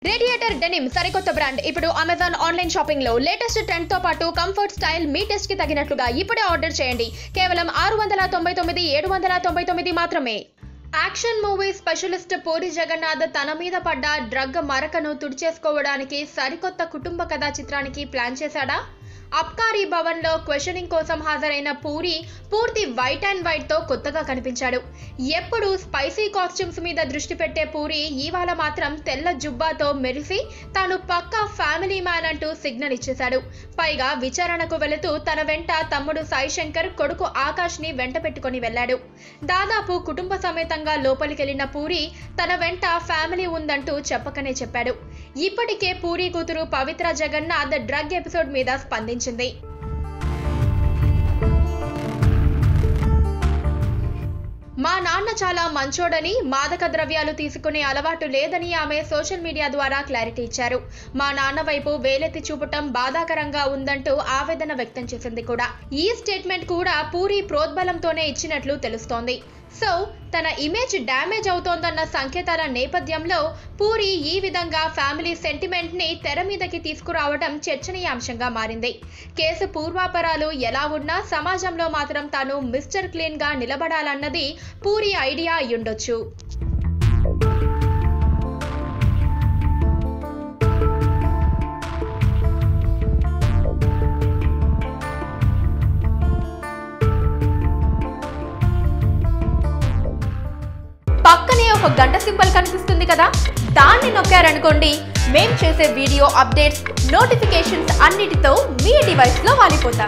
Radiator denim సరికొత్త brand ఇప్పుడు Amazon online shopping లో లేటెస్ట్ ట్రెండ్ తో పాటు కంఫర్ట్ స్టైల్ మీ టెస్ట్ కి తగినట్లుగా ఇప్పుడే ఆర్డర్ చేయండి. కేవలం 699 799 మాత్రమే. Action movie specialist Puri Jagannath తన మీద పడ్డ డ్రగ్ మరకను తుడిచేసుకోవడానికి సరికొత్త కుటుంబ కథా చిత్రానికి ప్లాన్ చేశాడా? అబ్కారీ భవన్ లో క్వశ్చనింగ్ కోసం హాజరైన పూరి పూర్తి వైట్ అండ్ వైట్ తో కొత్తగా కనిపించాడు. ఎప్పుడు స్పైసీ కాస్ట్యూమ్స్ మీద దృష్టి పెట్టే పూరి ఇవాళ మాత్రం తెల్ల జుబ్బాతో మెరిసి తాను పక్కా ఫ్యామిలీ మ్యాన్ అంటూ సిగ్నల్ ఇచ్చేశాడు. పైగా విచారణకు వెళుతూ తన వెంట తమ్ముడు సాయి శంకర్, కొడుకు ఆకాష్ ని వెంట పెట్టుకుని వెళ్లాడు. దాదాపు కుటుంబ సమేతంగా లోపలికెళ్లిన పూరి తన వెంట ఫ్యామిలీ ఉందంటూ చెప్పకనే చెప్పాడు. ఇప్పటికే పూరి కూతురు పవిత్ర జగన్నాథ్ డ్రగ్ ఎపిసోడ్ మీద స్పందించింది. మా నాన్న చాలా మంచోడని, మాదక ద్రవ్యాలు తీసుకునే అలవాటు లేదని ఆమె సోషల్ మీడియా ద్వారా క్లారిటీ ఇచ్చారు. మా నాన్న వైపు వేలెత్తి చూపటం బాధాకరంగా ఉందంటూ ఆవేదన వ్యక్తం చేసింది కూడా. ఈ స్టేట్మెంట్ కూడా పూరి ప్రోద్బలంతోనే ఇచ్చినట్లు తెలుస్తోంది. సో తన ఇమేజ్ డ్యామేజ్ అవుతోందన్న సంకేతాల నేపథ్యంలో పూరి ఈ విధంగా ఫ్యామిలీ సెంటిమెంట్ ని తెర మీదకి తీసుకురావడం చర్చనీయాంశంగా మారింది. కేసు పూర్వాపరాలు ఎలా ఉన్నా సమాజంలో మాత్రం తాను మిస్టర్ క్లీన్ గా నిలబడాలన్నది పూరి ఐడియా అయ్యుండొచ్చు. పక్కనే ఒక గంట సింబల్ కనిపిస్తుంది కదా, దాన్ని నొక్కారనుకోండి మేం చేసే వీడియో అప్డేట్స్, నోటిఫికేషన్స్ అన్నిటితో మీ డివైస్ లో వాలిపోతాం.